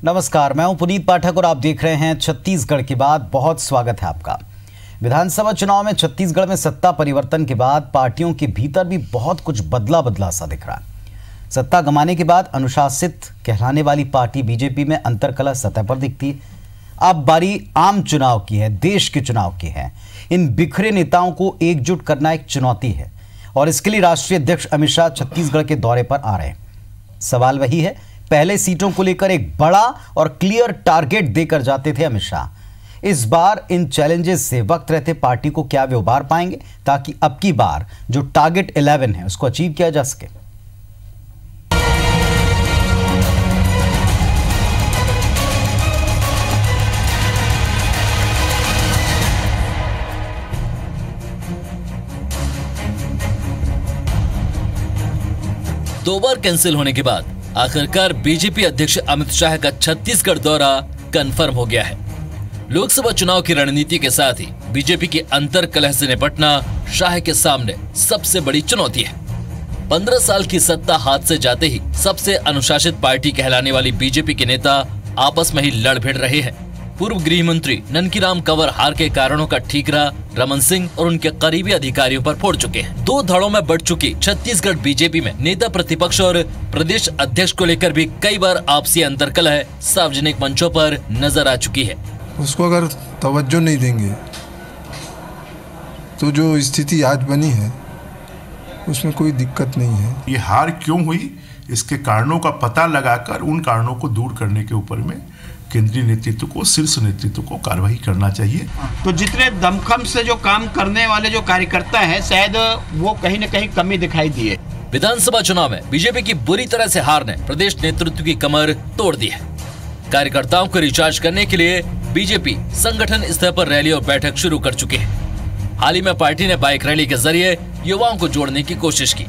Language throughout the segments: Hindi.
नमस्कार, मैं हूं पुनीत पाठक और आप देख रहे हैं छत्तीसगढ़ की बात। बहुत स्वागत है आपका। विधानसभा चुनाव में छत्तीसगढ़ में सत्ता परिवर्तन के बाद पार्टियों के भीतर भी बहुत कुछ बदला सा दिख रहा है। सत्ता गंवाने के बाद अनुशासित कहलाने वाली पार्टी बीजेपी में अंतर्कलह सतह पर दिखती है। अब बारी आम चुनाव की है, देश के चुनाव की है। इन बिखरे नेताओं को एकजुट करना एक चुनौती है और इसके लिए राष्ट्रीय अध्यक्ष अमित शाह छत्तीसगढ़ के दौरे पर आ रहे हैं। सवाल वही है, पहले सीटों को लेकर एक बड़ा और क्लियर टारगेट देकर जाते थे अमित शाह। इस बार इन चैलेंजेस से वक्त रहते पार्टी को क्या वे उबार पाएंगे ताकि अब की बार जो टारगेट 11 है उसको अचीव किया जा सके। दो बार कैंसिल होने के बाद आखिरकार बीजेपी अध्यक्ष अमित शाह का छत्तीसगढ़ दौरा कंफर्म हो गया है। लोकसभा चुनाव की रणनीति के साथ ही बीजेपी की अंतर्कलह से निपटना शाह के सामने सबसे बड़ी चुनौती है। 15 साल की सत्ता हाथ से जाते ही सबसे अनुशासित पार्टी कहलाने वाली बीजेपी के नेता आपस में ही लड़ भिड़ रहे हैं। पूर्व गृह मंत्री ननकीराम कंवर हार के कारणों का ठीकरा रमन सिंह और उनके करीबी अधिकारियों पर फोड़ चुके हैं। दो धड़ों में बढ़ चुकी छत्तीसगढ़ बीजेपी में नेता प्रतिपक्ष और प्रदेश अध्यक्ष को लेकर भी कई बार आपसी अंतर्कलह सार्वजनिक मंचों पर नजर आ चुकी है। उसको अगर तवज्जो नहीं देंगे तो जो स्थिति आज बनी है उसमें कोई दिक्कत नहीं है। ये हार क्यों हुई, इसके कारणों का पता लगाकर उन कारणों को दूर करने के ऊपर में केंद्रीय नेतृत्व को, शीर्ष नेतृत्व को कार्रवाई करना चाहिए। तो जितने दमखम से जो काम करने वाले जो कार्यकर्ता हैं, शायद वो कहीं न कहीं कमी दिखाई दी है। विधानसभा चुनाव में बीजेपी की बुरी तरह से हार ने प्रदेश नेतृत्व की कमर तोड़ दी है। कार्यकर्ताओं को रिचार्ज करने के लिए बीजेपी संगठन स्तर पर रैली और बैठक शुरू कर चुकी है। हाल ही में पार्टी ने बाइक रैली के जरिए युवाओं को जोड़ने की कोशिश की।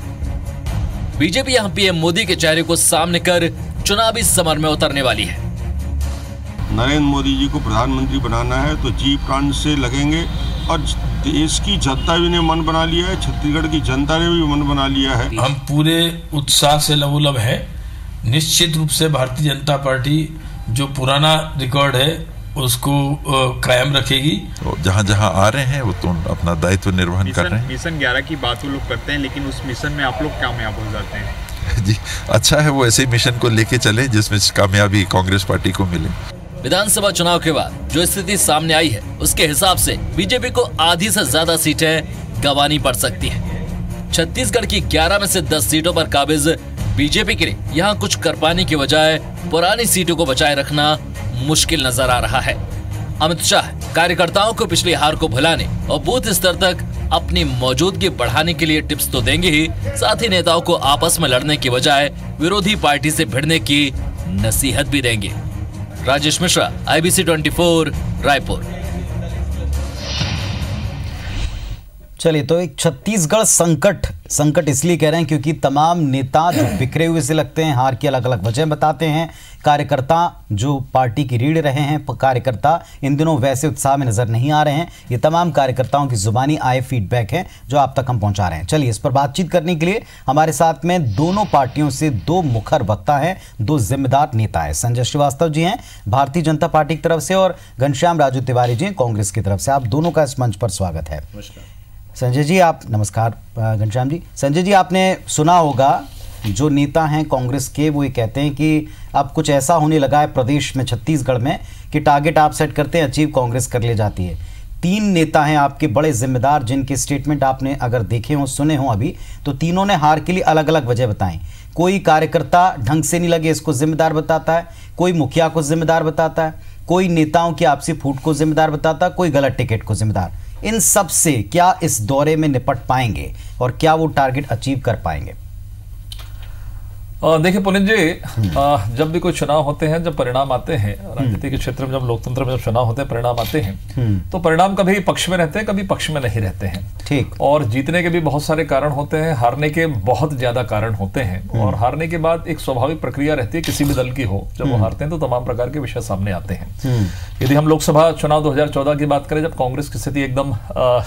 बीजेपी यहाँ पीएम मोदी के चेहरे को सामने कर चुनावी समर में उतरने वाली है। नरेंद्र मोदी जी को प्रधानमंत्री बनाना है तो जी प्राण से लगेंगे और देश की जनता भी ने मन बना लिया है, छत्तीसगढ़ की जनता ने भी मन बना लिया है। हम पूरे उत्साह से लबोलब है। निश्चित रूप से भारतीय जनता पार्टी जो पुराना रिकॉर्ड है उसको कायम रखेगी। जहां जहां आ रहे हैं वो तो अपना दायित्व निर्वहन कर रहे हैं। मिशन 11 की बात वो लोग करते हैं, लेकिन उस मिशन में आप लोग कामयाब हो जाते हैं। जी अच्छा है, वो ऐसे मिशन को लेके चले जिसमें कामयाबी कांग्रेस पार्टी को मिले। विधानसभा चुनाव के बाद जो स्थिति सामने आई है उसके हिसाब से बीजेपी को आधी से ज्यादा सीटें गंवानी पड़ सकती हैं। छत्तीसगढ़ की 11 में से 10 सीटों पर काबिज बीजेपी के लिए यहाँ कुछ कर पाने की बजाय पुरानी सीटों को बचाए रखना मुश्किल नजर आ रहा है। अमित शाह कार्यकर्ताओं को पिछली हार को भुलाने और बूथ स्तर तक अपनी मौजूदगी बढ़ाने के लिए टिप्स तो देंगे ही, साथ ही नेताओं को आपस में लड़ने की बजाय विरोधी पार्टी से भिड़ने की नसीहत भी देंगे। राजेश मिश्रा, IBC 24, रायपुर। चलिए, तो एक छत्तीसगढ़ संकट इसलिए कह रहे हैं क्योंकि तमाम नेता जो बिखरे हुए से लगते हैं, हार की अलग अलग वजह बताते हैं। कार्यकर्ता जो पार्टी की रीढ़ रहे हैं, कार्यकर्ता इन दिनों वैसे उत्साह में नजर नहीं आ रहे हैं। ये तमाम कार्यकर्ताओं की जुबानी आए फीडबैक है जो आप तक हम पहुंचा रहे हैं। चलिए, इस पर बातचीत करने के लिए हमारे साथ में दोनों पार्टियों से दो मुखर वक्ता हैं, दो जिम्मेदार नेता हैं। संजय श्रीवास्तव जी हैं भारतीय जनता पार्टी की तरफ से और घनश्याम राजू तिवारी जी कांग्रेस की तरफ से। आप दोनों का इस मंच पर स्वागत है। संजय जी आप, नमस्कार घनश्याम जी। संजय जी, आपने सुना होगा जो नेता हैं कांग्रेस के, वो ये कहते हैं कि अब कुछ ऐसा होने लगा है प्रदेश में, छत्तीसगढ़ में, कि टारगेट आप सेट करते हैं, अचीव कांग्रेस कर ले जाती है। 3 नेता हैं आपके बड़े जिम्मेदार जिनके स्टेटमेंट आपने अगर देखे हों, सुने हों अभी, तो तीनों ने हार के लिए अलग अलग वजह बताई। कोई कार्यकर्ता ढंग से नहीं लगे इसको जिम्मेदार बताता है, कोई मुखिया को जिम्मेदार बताता है, कोई नेताओं की आपसी फूट को जिम्मेदार बताता है, कोई गलत टिकट को जिम्मेदार। इन सब से क्या इस दौरे में निपट पाएंगे और क्या वो टारगेट अचीव कर पाएंगे? देखिए पुनीत जी, जब भी कोई चुनाव होते हैं, जब परिणाम आते हैं राजनीति के क्षेत्र में, जब लोकतंत्र में जब चुनाव होते हैं, परिणाम आते हैं, तो परिणाम कभी पक्ष में रहते हैं, कभी पक्ष में नहीं रहते हैं। ठीक। और जीतने के भी बहुत सारे कारण होते हैं, हारने के बहुत ज्यादा कारण होते हैं। और हारने के बाद एक स्वाभाविक प्रक्रिया रहती है किसी भी दल की हो, जब वो हारते हैं तो तमाम प्रकार के विषय सामने आते हैं। यदि हम लोकसभा चुनाव 2014 की बात करें, जब कांग्रेस की स्थिति एकदम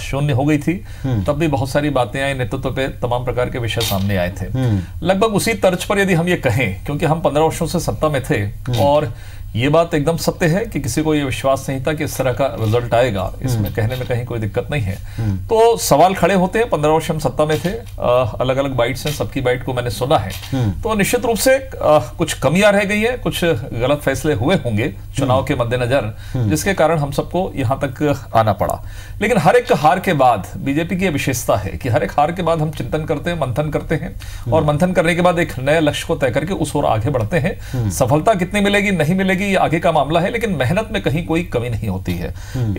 शून्य हो गई थी, तब भी बहुत सारी बातें आई, नेतृत्व पे तमाम प्रकार के विषय सामने आए थे। लगभग उसी तर्ज पर यदि हम ये कहें, क्योंकि हम 15 वर्षों से सत्ता में थे और ये बात एकदम सत्य है कि किसी को ये विश्वास नहीं था कि इस तरह का रिजल्ट आएगा, इसमें कहने में कहीं कोई दिक्कत नहीं है। तो सवाल खड़े होते हैं, 15 वर्ष हम सत्ता में थे, अलग अलग बाइट्स हैं, सबकी बाइट को मैंने सुना है। तो निश्चित रूप से कुछ कमियां रह गई है, कुछ गलत फैसले हुए होंगे चुनाव के मद्देनजर, जिसके कारण हम सबको यहां तक आना पड़ा। लेकिन हर एक हार के बाद बीजेपी की विशेषता है कि हर एक हार के बाद हम चिंतन करते हैं, मंथन करते हैं, और मंथन करने के बाद एक नए लक्ष्य को तय करके उस ओर आगे बढ़ते हैं। सफलता कितनी मिलेगी नहीं मिलेगी ये आगे का मामला है, लेकिन मेहनत में कहीं कोई कमी नहीं होती है।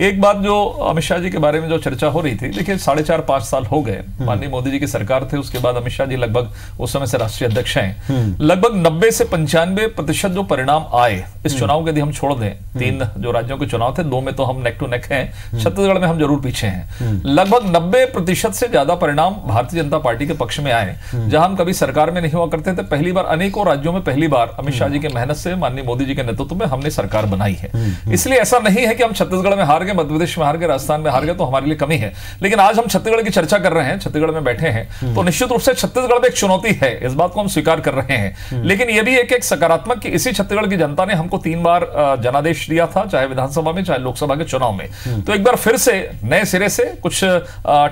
एक बात जो अमित शाह जी के बारे में जो चर्चा हो रही थी, देखिए 4.5-5 साल हो गए, माननीय मोदी जी की सरकार थे, उसके बाद अमित शाह जी लगभग उस समय से राष्ट्रीय अध्यक्ष हैं। लगभग 90 से 95% जो परिणाम आए इस चुनाव के, यदि हम छोड़ दें 3 जो राज्यों के चुनाव थे, 2 में तो हम नेक टू नेक हैं, छत्तीसगढ़ में हम जरूर पीछे हैं। लगभग 90% से ज्यादा परिणाम भारतीय जनता पार्टी के पक्ष में आए। जहां हम कभी सरकार में नहीं हुआ करते थे, पहली बार अनेकों राज्यों में पहली बार अमित शाह जी की मेहनत से, माननीय मोदी जी के नेतृत्व में हमने सरकार बनाई है। इसलिए ऐसा नहीं है कि हम छत्तीसगढ़ में हार गए, मध्य प्रदेश में हार गए, राजस्थान में हार गए तो हमारे लिए कमी है। लेकिन आज हम छत्तीसगढ़ की चर्चा कर रहे हैं, छत्तीसगढ़ में बैठे हैं, तो निश्चित रूप से छत्तीसगढ़ में एक चुनौती है, इस बात को हम स्वीकार कर रहे हैं। लेकिन यह भी एक सकारात्मक कि इसी छत्तीसगढ़ की जनता ने हमको 3 बार जनादेश दिया था, चाहे विधानसभा में चाहे लोकसभा के चुनाव में। तो एक बार फिर से नए सिरे से कुछ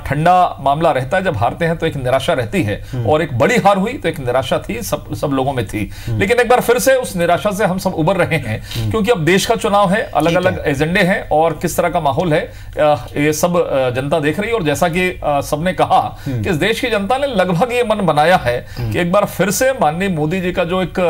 ठंडा मामला रहता है, जब हारते हैं तो एक निराशा रहती है, और एक बड़ी हार हुई तो एक निराशा थी, सब लोगों में थी। लेकिन एक बार फिर से उस निराशा से हम सब उबर रहे हैं, क्योंकि अब देश का चुनाव है, अलग अलग एजेंडे हैं, और किस तरह का माहौल है ये सब जनता देख रही है। और जैसा कि सबने कहा कि इस देश की जनता ने लगभग ये मन बनाया है कि एक बार फिर से माननीय मोदी जी का जो एक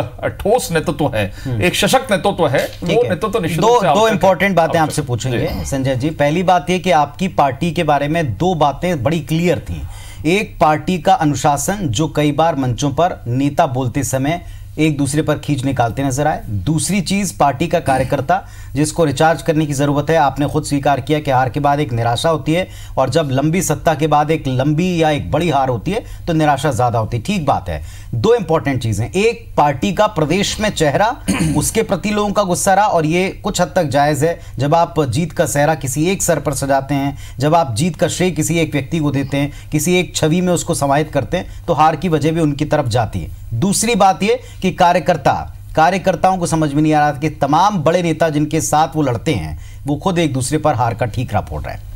ठोस नेतृत्व है, एक सशक्त नेतृत्व है, वो नेतृत्व निश्चित रूप से दो इंपॉर्टेंट बातें आपसे पूछेंगे संजय जी। पहली बात ये कि आपकी पार्टी के बारे में 2 बातें बड़ी क्लियर थी। एक, पार्टी का अनुशासन, जो कई बार मंचों पर नेता बोलते समय एक दूसरे पर खींच निकालते नजर आए। दूसरी चीज, पार्टी का कार्यकर्ता जिसको रिचार्ज करने की जरूरत है। आपने खुद स्वीकार किया कि हार के बाद एक निराशा होती है, और जब लंबी सत्ता के बाद एक लंबी या एक बड़ी हार होती है तो निराशा ज्यादा होती है। ठीक बात है। 2 इंपॉर्टेंट चीजें, एक पार्टी का प्रदेश में चेहरा, उसके प्रति लोगों का गुस्सा रहा, और ये कुछ हद तक जायज है। जब आप जीत का सेहरा किसी एक सर पर सजाते हैं, जब आप जीत का श्रेय किसी एक व्यक्ति को देते हैं, किसी एक छवि में उसको समाहित करते हैं, तो हार की वजह भी उनकी तरफ जाती है। दूसरी बात यह कि कार्यकर्ताओं को समझ में नहीं आ रहा था कि तमाम बड़े नेता जिनके साथ वो लड़ते हैं, वो खुद एक दूसरे पर हार का ठीकरा फोड़ रहे हैं।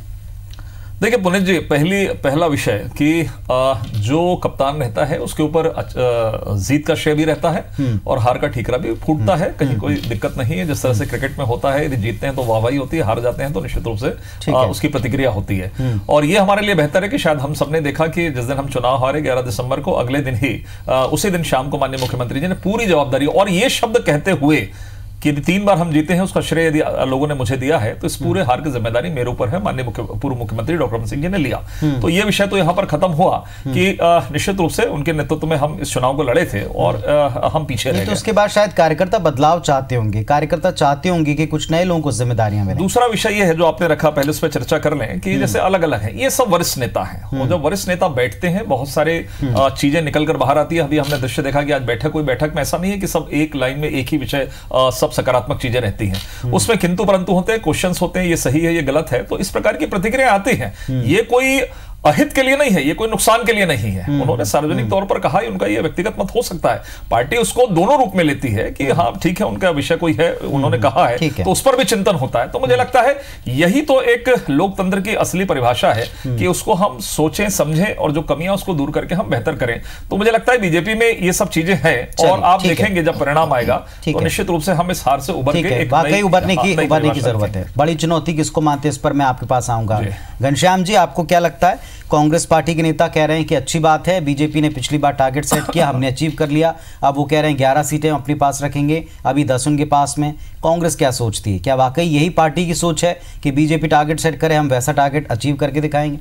देखिए पुनीत जी, पहला विषय कि जो कप्तान रहता है उसके ऊपर जीत का श्रेय भी रहता है और हार का ठीकरा भी फूटता है, कहीं कोई दिक्कत नहीं है। जिस तरह से क्रिकेट में होता है, यदि जीतते हैं तो वाहवाही होती है, हार जाते हैं तो निश्चित रूप से उसकी प्रतिक्रिया होती है। और ये हमारे लिए बेहतर है कि शायद हम सबने देखा कि जिस दिन हम चुनाव हारे 11 दिसंबर को, अगले दिन ही उसी दिन शाम को माननीय मुख्यमंत्री जी ने पूरी जवाबदारी, और ये शब्द कहते हुए कि यदि 3 बार हम जीते हैं उसका श्रेय यदि लोगों ने मुझे दिया है, तो इस पूरे हार की जिम्मेदारी मेरे ऊपर है, माननीय पूर्व मुख्यमंत्री डॉक्टर रमन सिंह जी ने लिया। तो ये विषय तो यहां पर खत्म हुआ कि निश्चित रूप से उनके नेतृत्व में हम इस चुनाव को लड़े थे और हम पीछे रह गए। तो उसके बाद शायद कार्यकर्ता बदलाव चाहते होंगे, कार्यकर्ता चाहते होंगे कि कुछ नए लोगों को जिम्मेदारियां मिलें। दूसरा विषय ये है जो आपने रखा, पहले उस पर चर्चा कर लें कि जैसे अलग अलग है, ये सब वरिष्ठ नेता है, और जब वरिष्ठ नेता बैठते हैं बहुत सारे चीजें निकल कर बाहर आती है। अभी हमने दृश्य देखा कि आज बैठक में ऐसा नहीं है कि सब एक लाइन में एक ही विषय, सब सकारात्मक चीजें रहती हैं, उसमें किंतु परंतु होते हैं, क्वेश्चंस होते हैं, ये सही है, ये गलत है, तो इस प्रकार की प्रतिक्रिया आती है। ये कोई अहित के लिए नहीं है, ये कोई नुकसान के लिए नहीं है। उन्होंने सार्वजनिक तौर पर कहा, उनका ये व्यक्तिगत मत हो सकता है, पार्टी उसको दोनों रूप में लेती है कि हाँ ठीक है, उनका विषय कोई है, उन्होंने कहा है, तो उस पर भी चिंतन होता है। तो मुझे लगता है यही तो एक लोकतंत्र की असली परिभाषा है कि उसको हम सोचें, समझें, और जो कमियां उसको दूर करके हम बेहतर करें। तो मुझे लगता है बीजेपी में ये सब चीजें हैं, और आप देखेंगे जब परिणाम आएगा तो निश्चित रूप से हम इस हार से उभर के उभरने की जरूरत है। बड़ी चुनौती किसको मानते हैं, इस पर मैं आपके पास आऊंगा। घनश्याम जी, आपको क्या लगता है? कांग्रेस पार्टी के नेता कह रहे हैं कि अच्छी बात है, बीजेपी ने पिछली बार टारगेट सेट किया, हमने अचीव कर लिया। अब वो कह रहे हैं 11 सीटें हम अपने पास रखेंगे, अभी 10 उनके पास में। कांग्रेस क्या सोचती है? क्या वाकई यही पार्टी की सोच है कि बीजेपी टारगेट सेट करे, हम वैसा टारगेट अचीव करके दिखाएंगे?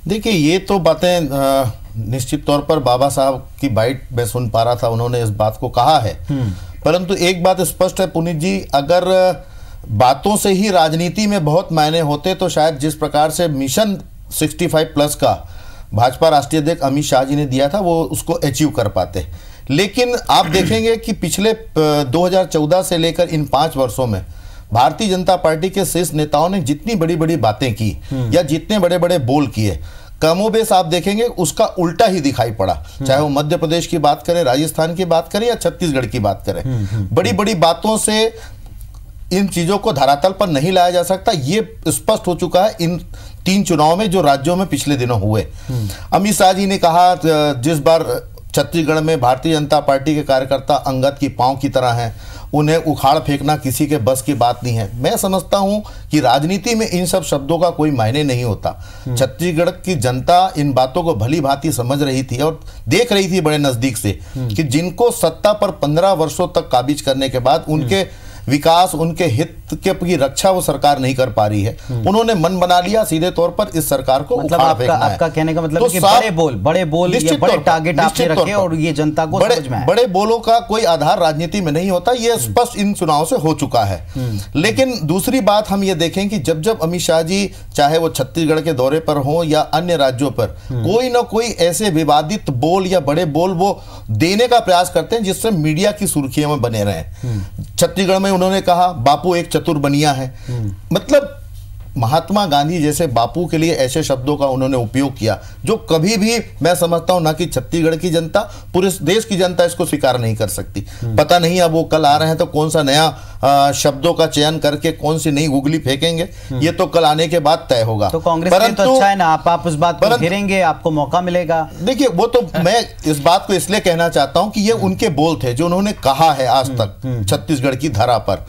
देखिए, ये तो बातें निश्चित तौर पर बाबा साहब की बाइट में सुन पा रहा था, उन्होंने इस बात को कहा है। परंतु एक बात स्पष्ट है पुनीत जी, अगर बातों से ही राजनीति में बहुत मायने होते तो शायद जिस प्रकार से मिशन 65+ का भाजपा राष्ट्रीय अध्यक्ष अमित शाह जी ने दिया था, वो उसको अचीव कर पाते। लेकिन आप देखेंगे कि पिछले 2014 से लेकर इन 5 वर्षों में भारतीय जनता पार्टी के शीर्ष नेताओं ने जितनी बड़ी बड़ी बातें की या जितने बड़े बड़े बोल किए, कमोबेश आप देखेंगे उसका उल्टा ही दिखाई पड़ा। चाहे वो मध्य प्रदेश की बात करें, राजस्थान की बात करें या छत्तीसगढ़ की बात करें, बड़ी बड़ी बातों से इन चीजों को धरातल पर नहीं लाया जा सकता, ये स्पष्ट हो चुका है इन 3 चुनाव में जो राज्यों में पिछले दिनों हुए। अमित शाह जी ने कहा जिस बार छत्तीसगढ़ में भारतीय जनता पार्टी के कार्यकर्ता अंगद की पांव की तरह हैं, उन्हें उखाड़ फेंकना किसी के बस की बात नहीं है। मैं समझता हूं कि राजनीति में इन सब शब्दों का कोई मायने नहीं होता। छत्तीसगढ़ की जनता इन बातों को भली भांति समझ रही थी और देख रही थी बड़े नजदीक से कि जिनको सत्ता पर 15 वर्षों तक काबिज करने के बाद उनके विकास, उनके हित की रक्षा वो सरकार नहीं कर पा रही है। उन्होंने मन बना लिया सीधे तौर पर इस सरकार को मतलब उखाड़ फेंकना है। आपका कहने का मतलब तो कि बड़े बोल या बड़े टारगेट आपने रखे और ये जनता को समझ में आए। बड़े बोलों का कोई आधार राजनीति में नहीं होता, ये स्पष्ट इन चुनाव से हो चुका है। लेकिन दूसरी बात हम ये देखें कि जब जब अमित शाह जी चाहे वो छत्तीसगढ़ के दौरे पर हो या अन्य राज्यों पर कोई ना कोई ऐसे विवादित बोल या बड़े बोल वो देने का प्रयास करते हैं जिससे मीडिया की सुर्खियों में बने रहे। छत्तीसगढ़ में उन्होंने कहा बापू एक चतुर बनिया है, मतलब महात्मा गांधी जैसे बापू के लिए ऐसे शब्दों का उन्होंने उपयोग किया जो कभी भी मैं समझता हूं ना कि छत्तीसगढ़ की जनता, पूरे देश की जनता इसको स्वीकार नहीं कर सकती। पता नहीं अब वो कल आ रहे हैं तो कौन सा नया शब्दों का चयन करके कौन सी नई गुगली फेंकेंगे, ये तो कल आने के बाद तय होगा। तो कांग्रेस के लिए तो अच्छा है ना, आप उस बात पर घेरेंगे, आपको मौका मिलेगा। देखिए वो तो मैं इस बात को इसलिए कहना चाहता हूं कि ये उनके बोल थे जो उन्होंने कहा है आज तक छत्तीसगढ़ की धरा पर।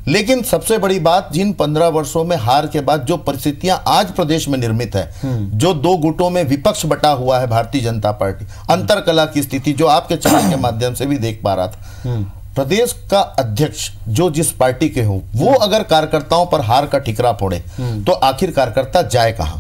लेकिन सबसे बड़ी बात, जिन 15 वर्षों में हार के बाद जो परिस्थितियां आज प्रदेश में निर्मित है, जो 2 गुटों में विपक्ष बटा हुआ है भारतीय जनता पार्टी, अंतरकला की स्थिति जो आपके चैनल के माध्यम से भी देख पा रहा था, प्रदेश का अध्यक्ष जो जिस पार्टी के हो वो अगर कार्यकर्ताओं पर हार का ठिकरा फोड़े तो आखिर कार्यकर्ता जाए कहां?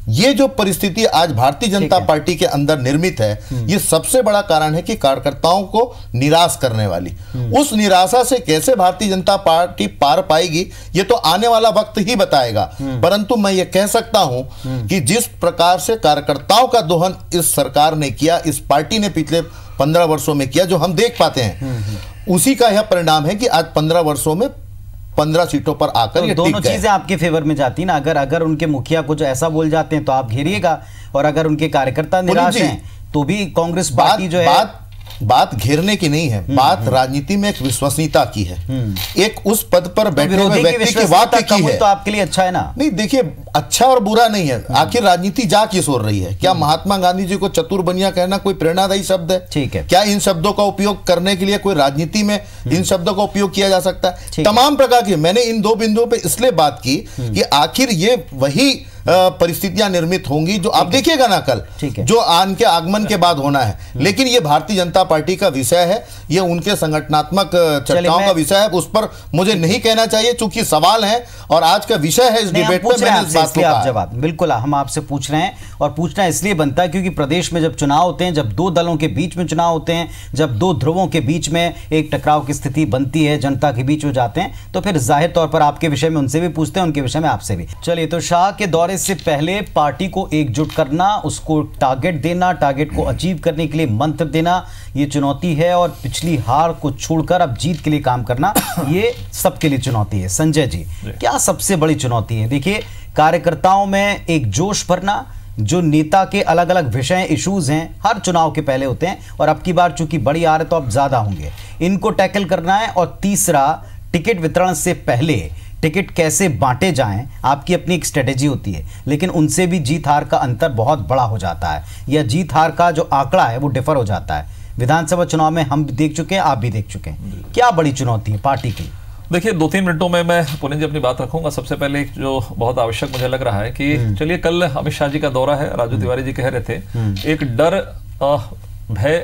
ये जो परिस्थिति आज भारतीय जनता पार्टी के अंदर निर्मित है, ये सबसे बड़ा कारण है कि कार्यकर्ताओं को निराश करने वाली। उस निराशा से कैसे भारतीय जनता पार्टी पार पाएगी ये तो आने वाला वक्त ही बताएगा। परंतु मैं ये कह सकता हूं कि जिस प्रकार से कार्यकर्ताओं का दोहन इस सरकार ने किया, इस पार्टी ने पिछले 15 वर्षों में किया, जो हम देख पाते हैं, उसी का यह परिणाम है कि आज 15 वर्षों में 15 सीटों पर आकर तो दोनों चीजें आपके फेवर में जाती ना। अगर उनके मुखिया कुछ ऐसा बोल जाते हैं तो आप घेरिएगा, और अगर उनके कार्यकर्ता निराश हैं तो भी कांग्रेस पार्टी जो है। बात घेरने की नहीं है, बात राजनीति में एक विश्वसनीयता की है। एक उस पद पर बैठे हुए व्यक्ति की बात की है तो आपके लिए अच्छा है ना? नहीं, देखिए अच्छा और बुरा नहीं है, आखिर राजनीति जा किस ओर रही है? क्या महात्मा गांधी जी को चतुर बनिया कहना कोई प्रेरणादायी शब्द है? ठीक है। क्या इन शब्दों का उपयोग करने के लिए कोई राजनीति में इन शब्दों का उपयोग किया जा सकता है? तमाम प्रकार की मैंने इन 2 बिंदुओं पर इसलिए बात की कि आखिर ये वही परिस्थितियां निर्मित होंगी जो आप देखिएगा ना कल, जो के आगमन के बाद होना है। लेकिन ये भारतीय जनता पार्टी का विषय है, ये उनके संगठनात्मक चर्चाओं का विषय है, उस पर मुझे नहीं कहना चाहिए चूंकि सवाल है और आज का विषय है इस डिबेट में। मैंने इस बात को कहा। जवाब बिल्कुल हम आपसे पूछ रहे हैं, और पूछना इसलिए बनता है क्योंकि प्रदेश में जब चुनाव होते हैं, जब 2 दलों के बीच में चुनाव होते हैं, जब 2 ध्रुवों के बीच में एक टकराव की स्थिति बनती है, जनता के बीच हो जाते हैं, तो फिर जाहिर तौर पर आपके विषय में उनसे भी पूछते हैं, उनके विषय में आपसे भी। चलिए, तो शाह के दौरे से पहले पार्टी को एकजुट करना, उसको टारगेट देना, टारगेट को अचीव करने के लिए मंत्र देना, ये चुनौती है, और पिछली हार को छोड़कर अब जीत के लिए काम करना, ये सबके लिए चुनौती है। संजय जी, क्या सबसे बड़ी चुनौती है? देखिए, कार्यकर्ताओं में एक जोश भरना, जो नेता के अलग अलग विषय इश्यूज हैं हर चुनाव के पहले होते हैं, और अब की बार चूंकि बड़ी हार है तो अब ज्यादा होंगे, इनको टैकल करना है। और तीसरा, टिकट वितरण से पहले टिकट कैसे बांटे जाएं, आपकी अपनी एक स्ट्रेटेजी होती है, लेकिन उनसे भी जीत हार का अंतर बहुत बड़ा हो जाता है, या जीत हार का जो आंकड़ा है वो डिफर हो जाता है। विधानसभा चुनाव में हम भी देख चुके हैं, आप भी देख चुके हैं। क्या बड़ी चुनौती है पार्टी की? देखिए, 2-3 मिनटों में मैं पुनीत जी अपनी बात रखूंगा। सबसे पहले जो बहुत आवश्यक मुझे लग रहा है कि चलिए, कल अमित शाह जी का दौरा है, राजू तिवारी जी कह रहे थे एक डर भय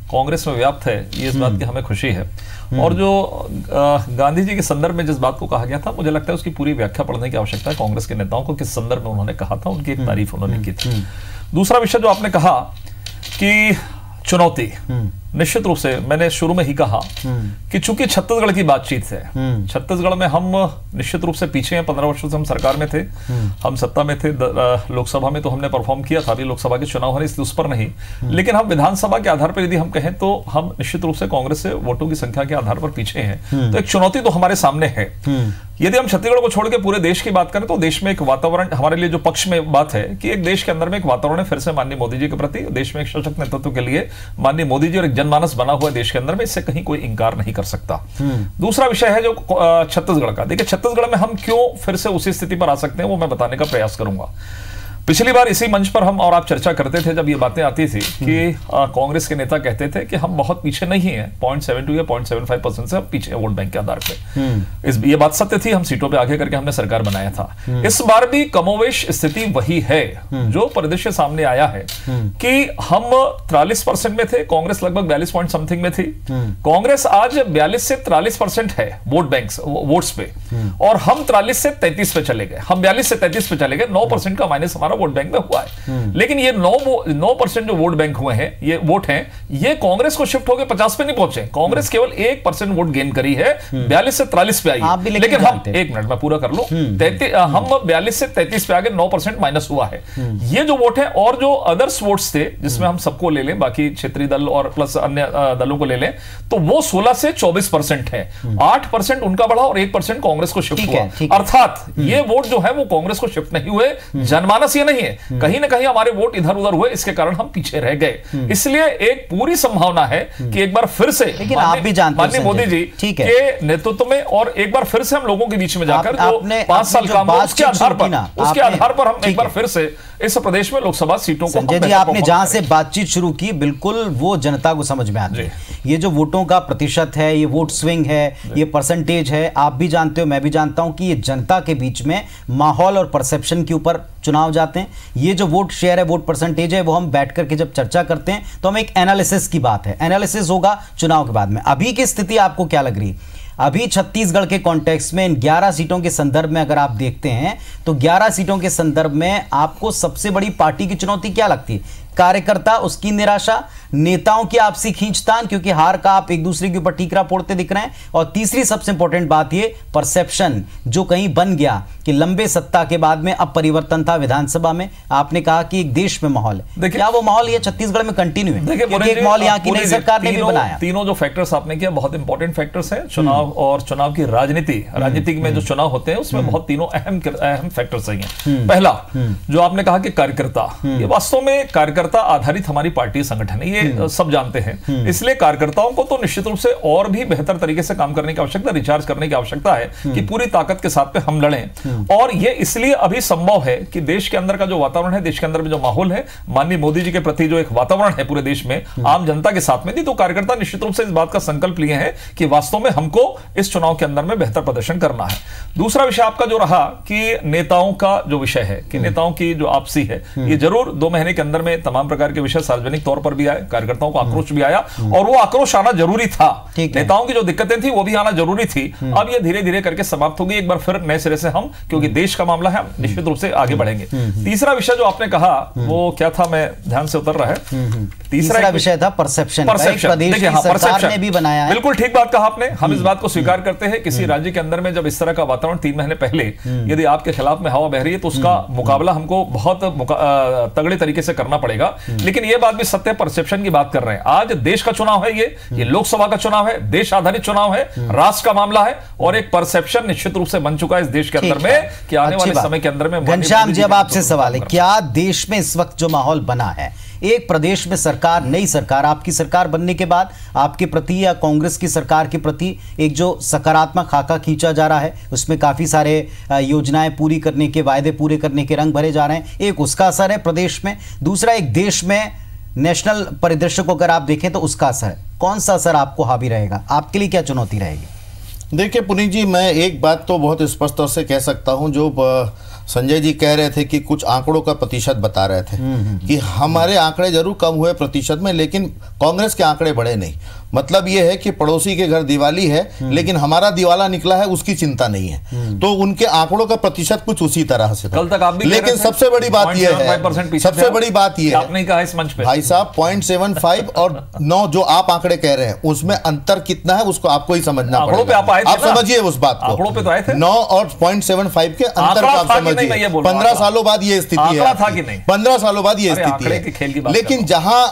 कांग्रेस में व्याप्त है, ये इस बात की हमें खुशी है। और जो गांधी जी के संदर्भ में जिस बात को कहा गया था, मुझे लगता है उसकी पूरी व्याख्या पढ़ने की आवश्यकता है। कांग्रेस के नेताओं को किस संदर्भ में उन्होंने कहा था, उनकी एक तारीफ उन्होंने की थी। दूसरा विषय जो आपने कहा कि चुनौती, निश्चित रूप से मैंने शुरू में ही कहा कि चूंकि छत्तीसगढ़ की बातचीत है, छत्तीसगढ़ में हम निश्चित रूप से पीछे हैं। 15 वर्षों से हम सरकार में थे, हम सत्ता में थे, लोकसभा में तो हमने परफॉर्म किया था, अभी लोकसभा के चुनाव होने, इसलिए उस पर नहीं। लेकिन हम विधानसभा के आधार पर यदि हम कहें तो हम निश्चित रूप से कांग्रेस से वोटों की संख्या के आधार पर पीछे हैं। तो एक चुनौती तो हमारे सामने है। यदि हम छत्तीसगढ़ को छोड़ के पूरे देश की बात करें तो देश में एक वातावरण, हमारे लिए जो पक्ष में बात है कि एक देश के अंदर में एक वातावरण है फिर से माननीय मोदी जी के प्रति, देश में एक सशक्त नेतृत्व के लिए माननीय मोदी जी और एक जनमानस बना हुआ है देश के अंदर में, इससे कहीं कोई इंकार नहीं कर सकता। दूसरा विषय है जो छत्तीसगढ़ का। देखिए छत्तीसगढ़ में हम क्यों फिर से उसी स्थिति पर आ सकते हैं वो मैं बताने का प्रयास करूंगा। पिछली बार इसी मंच पर हम और आप चर्चा करते थे जब ये बातें आती थी कि कांग्रेस के नेता कहते थे कि हम बहुत पीछे नहीं हैं, 0.72 या 0.75% से हम पीछे हैं वोट बैंक के आधार पे। ये बात सत्य थी, हम सीटों पे आगे करके हमने सरकार बनाया था। इस बार भी कमोवेश स्थिति वही है। जो परिदृश्य सामने आया है कि हम 43% में थे, कांग्रेस लगभग 42 पॉइंट समथिंग में थी। कांग्रेस आज 42 से 43% है वोट बैंक वोट्स पे, और हम 43 से 33 पे चले गए। हम 42 से 33 पे चले गए, 9% का माइनस हमारा वोट बैंक में हुआ है। लेकिन ये 9% जो वोट बैंक हुए हैं, ये वोट हैं, ये कांग्रेस को शिफ्ट होकर 50 पे नहीं पहुंचे। कांग्रेस केवल 1% वोट गेन करी है, 42 से 43 पे आई है। लेकिन हम, एक मिनट मैं पूरा कर लूं, हम 42 से 33 पे आ गए, 9% माइनस हुआ है। ये जो वोट है, और जो अदर्स वोट्स थे जिसमें हम सबको ले लें, बाकी क्षेत्रीय दल और प्लस अन्य दलों को ले लें, तो वो 16 से 24% है। 8% उनका बढ़ा और 1% कांग्रेस को शिफ्ट हुआ। अर्थात ये वोट जो है वो कांग्रेस को शिफ्ट नहीं हुए, जनमानस ये नहीं है, कहीं ना कहीं हमारे वोट इधर उधर हुए, इसके कारण हम पीछे रह गए। इसलिए एक पूरी संभावना है कि एक बार फिर से, लेकिन आप भी जानते हैं माननीय मोदी जी के नेतृत्व में, और एक बार फिर से हम लोगों के बीच में जाकर जो 5 साल काम हुआ, उसके आधार पर हम एक बार फिर से इस प्रदेश में लोकसभा सीटों को, संजय जी आपने जहां से बातचीत शुरू की बिल्कुल वो जनता को समझ में आता है। ये जो वोटों का प्रतिशत है, ये वोट स्विंग है, ये परसेंटेज है, आप भी जानते हो, मैं भी जानता हूं कि ये जनता के बीच में माहौल और परसेप्शन के ऊपर चुनाव जाते हैं। ये जो वोट शेयर है, वोट परसेंटेज है, वो हम बैठ करके जब चर्चा करते हैं तो हम एक एनालिसिस की बात है, एनालिसिस होगा चुनाव के बाद में। अभी की स्थिति आपको क्या लग रही है? अभी छत्तीसगढ़ के कॉन्टेक्स्ट में इन 11 सीटों के संदर्भ में अगर आप देखते हैं तो 11 सीटों के संदर्भ में आपको सबसे बड़ी पार्टी की चुनौती क्या लगती है? कार्यकर्ता, उसकी निराशा, नेताओं की आपसी खींचतान क्योंकि हार का आप एक दूसरे के ऊपर ठीकरा फोड़ते दिख रहे हैं, और तीसरी सबसे इंपॉर्टेंट बात ये परसेप्शन जो कहीं बन गया कि लंबे सत्ता के बाद में अब परिवर्तन था विधानसभा में। आपने कहा कि एक देश में माहौल है, क्या वो माहौल ये छत्तीसगढ़ में कंटिन्यू है? क्योंकि एक माहौल यहाँ की नई सरकार ने भी बनाया। तीनों जो फैक्टर्स आपने किया बहुत इंपॉर्टेंट फैक्टर्स हैं। चुनाव और चुनाव की राजनीति में जो चुनाव होते हैं उसमें बहुत तीनों अहम फैक्टर्स हैं। पहला जो आपने कहा कि कार्यकर्ता, ये वास्तव में कार्यकर्ता आधारित हमारी पार्टी संगठन है, ये सब जानते हैं। इसलिए कार्यकर्ताओं को तो निश्चित रूप से और भी बेहतर तरीके से काम करने की आवश्यकता, रिचार्ज करने की आवश्यकता है कि पूरी ताकत के साथ पे हम लड़ें। और ये इसलिए अभी संभव है कि देश के अंदर का जो वातावरण है, देश के अंदर में जो माहौल है, माननीय मोदी जी के प्रति जो एक वातावरण है पूरे देश में आम जनता के साथ में थी, तो कार्यकर्ता निश्चित रूप से इस बात का संकल्प लिए हैं कि वास्तव में हमको इस चुनाव के अंदर में बेहतर प्रदर्शन करना है। दूसरा विषय आपका जो रहा कि नेताओं का जो विषय है कि नेताओं की जो आपसी है, ये जरूर 2 महीने के अंदर में तमाम प्रकार के विषय सार्वजनिक तौर पर भी आए, कार्यकर्ताओं को आक्रोश भी आया, और वो आक्रोश आना जरूरी था। नेताओं की जो दिक्कतें थी वो भी आना जरूरी थी। अब ये धीरे धीरे करके समाप्त होगी, एक बार फिर नए सिरे से हम, क्योंकि देश का मामला है, हम निश्चित रूप से आगे बढ़ेंगे। तीसरा विषय जो आपने कहा वो क्या था, मैं ध्यान से उतर रहा है। तीसरा विषय था परसेप्शन। प्रदेश की सरकार ने भी बनाया है। बिल्कुल ठीक बात कहा आपने, हम इस बात को स्वीकार करते हैं। किसी राज्य के अंदर में जब इस तरह का वातावरण 3 महीने पहले यदि आपके खिलाफ में हवा बह रही है तो उसका मुकाबला हमको बहुत तगड़े तरीके से करना पड़ेगा। लेकिन यह बात भी सत्य, परसेप्शन की बात कर रहे हैं। आज देश का चुनाव है, ये लोकसभा का चुनाव है, देश आधारित चुनाव है, राष्ट्र का मामला है, और एक परसेप्शन निश्चित रूप से बन चुका है इस देश के अंदर में कि आने वाले समय के अंदर में। घनश्याम जी, अब आपसे सवाल है, क्या देश में इस वक्त जो माहौल बना है, एक प्रदेश में सरकार, नई सरकार, आपकी सरकार बनने के बाद आपके प्रति या कांग्रेस की सरकार के प्रति एक जो सकारात्मक खाका खींचा जा रहा है, उसमें काफी सारे योजनाएं पूरी करने के, वायदे पूरे करने के रंग भरे जा रहे हैं, एक उसका असर है प्रदेश में। दूसरा, एक देश में नेशनल परिदृश्य को अगर आप देखें तो उसका असर है। कौन सा असर आपको हावी रहेगा? आपके लिए क्या चुनौती रहेगी? देखिए पुनीत जी, मैं एक बात तो बहुत स्पष्ट तौर से कह सकता हूं, जो संजय जी कह रहे थे कि कुछ आंकड़ों का प्रतिशत बता रहे थे कि हमारे आंकड़े जरूर कम हुए प्रतिशत में, लेकिन कांग्रेस के आंकड़े बढ़े नहीं। मतलब यह है कि पड़ोसी के घर दिवाली है लेकिन हमारा दिवाला निकला है, उसकी चिंता नहीं है। तो उनके आंकड़ों का प्रतिशत कुछ उसी तरह से था। कल तक आप भी लेकिन सबसे बड़ी बात यह है, सबसे बड़ी बात यह है, आपने कहा इस मंच पे भाई साहब 0.75 और 9 जो आप आंकड़े कह रहे हैं उसमें अंतर कितना है उसको आपको ही समझना पड़ेगा। आप समझिए उस बात को, आंकड़ों पे तो आए थे 9 और 0.75 के अंतर को आप समझिए। 15 सालों बाद ये स्थिति है, 15 सालों बाद ये स्थिति है। लेकिन जहां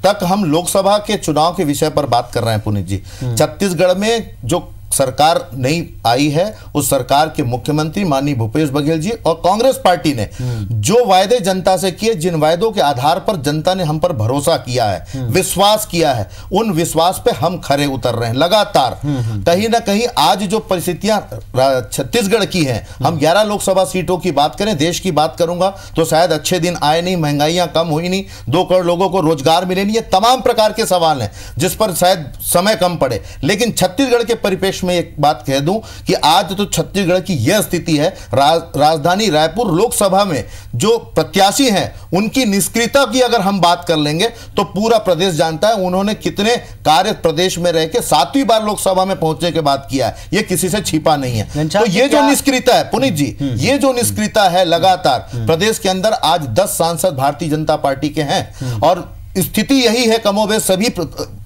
तक हम लोकसभा के चुनाव के विषय पर बात कर रहे हैं पुनीत जी, छत्तीसगढ़ में जो सरकार नई आई है, उस सरकार के मुख्यमंत्री माननीय भूपेश बघेल जी और कांग्रेस पार्टी ने जो वायदे जनता से किए, जिन वायदों के आधार पर जनता ने हम पर भरोसा किया है, विश्वास किया है, उन विश्वास पे हम खरे उतर रहे हैं लगातार। कहीं ना कहीं आज जो परिस्थितियां छत्तीसगढ़ की हैं, हम 11 लोकसभा सीटों की बात करें, देश की बात करूंगा तो शायद अच्छे दिन आए नहीं, महंगाइयां कम हुई नहीं, 2 करोड़ लोगों को रोजगार मिले नहीं, ये तमाम प्रकार के सवाल हैं जिस पर शायद समय कम पड़े। लेकिन छत्तीसगढ़ के परिपेक्ष में एक बात कह दूं कि आज तो छत्तीसगढ़ की यह स्थिति है, राजधानी रायपुर लोकसभा में जो प्रत्याशी हैं उनकी निष्क्रियता की अगर हम बात कर लेंगे तो पूरा प्रदेश जानता है उन्होंने कितने कार्य प्रदेश में रह के 7वीं बार लोकसभा में पहुंचने के बाद किया है, ये किसी से छिपा नहीं है। तो ये जो निष्क्रियता है पुनीत जी, ये जो निष्क्रियता है लगातार प्रदेश के अंदर, आज 10 सांसद भारतीय जनता पार्टी के हैं और स्थिति यही है कमोबेश सभी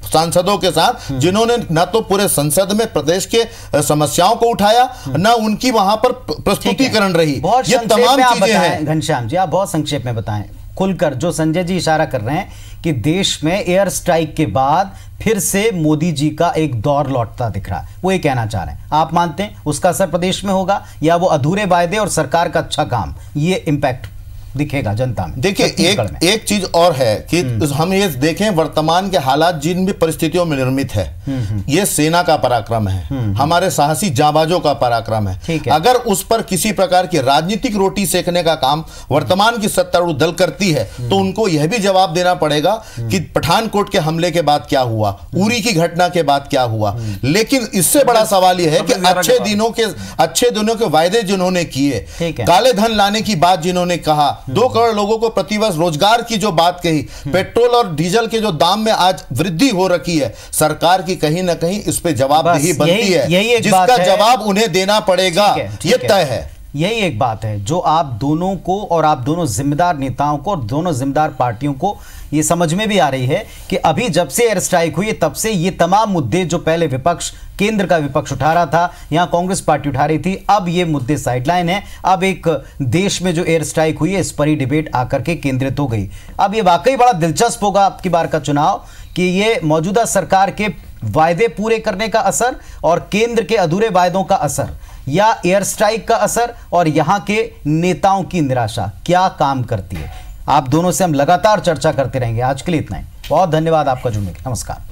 सांसदों के साथ, जिन्होंने न तो पूरे संसद में प्रदेश के समस्याओं को उठाया, न उनकी वहां पर प्रस्तुतिकरण रही। ये तमाम चीजें हैं। घनश्याम जी, आप बहुत संक्षेप में बताएं खुलकर, जो संजय जी इशारा कर रहे हैं कि देश में एयर स्ट्राइक के बाद फिर से मोदी जी का एक दौर लौटता दिख रहा है, वो ये कहना चाह रहे हैं। आप मानते हैं उसका असर प्रदेश में होगा या वो अधूरे वायदे और सरकार का अच्छा काम, ये इंपैक्ट दिखेगा जनता में? देखिए एक चीज और है कि हम ये देखें वर्तमान के हालात जिन भी परिस्थितियों में निर्मित है, ये सेना का पराक्रम है, हमारे साहसी जांबाजों का पराक्रम है। अगर उस पर किसी प्रकार की राजनीतिक रोटी सेकने का काम वर्तमान की सत्तारूढ़ दल करती है तो उनको यह भी जवाब देना पड़ेगा कि पठानकोट के हमले के बाद क्या हुआ, उरी की घटना के बाद क्या हुआ। लेकिन इससे बड़ा सवाल यह है कि अच्छे दिनों के वायदे जिन्होंने किए, काले धन लाने की बात जिन्होंने कहा, 2 करोड़ लोगों को प्रतिवर्ष रोजगार की जो बात कही, पेट्रोल और डीजल के जो दाम में आज वृद्धि हो रखी है, सरकार की कहीं ना कहीं इस पे जवाबदेही बनती है, जिसका जवाब उन्हें देना पड़ेगा, ये तय है। यही एक बात है जो आप दोनों को और आप दोनों जिम्मेदार नेताओं को और दोनों जिम्मेदार पार्टियों को ये समझ में भी आ रही है कि अभी जब से एयर स्ट्राइक हुई तब से ये तमाम मुद्दे जो पहले विपक्ष, केंद्र का विपक्ष उठा रहा था, यहां कांग्रेस पार्टी उठा रही थी, अब ये मुद्दे साइडलाइन है। अब एक देश में जो एयर स्ट्राइक हुई है इस पर ही डिबेट आकर के केंद्रित हो गई। अब ये वाकई बड़ा दिलचस्प होगा आपकी बार का चुनाव कि ये मौजूदा सरकार के वायदे पूरे करने का असर और केंद्र के अधूरे वायदों का असर, या एयर स्ट्राइक का असर और यहां के नेताओं की निराशा क्या काम करती है। आप दोनों से हम लगातार चर्चा करते रहेंगे। आज के लिए इतना ही, बहुत धन्यवाद आपका जुड़ने के। नमस्कार।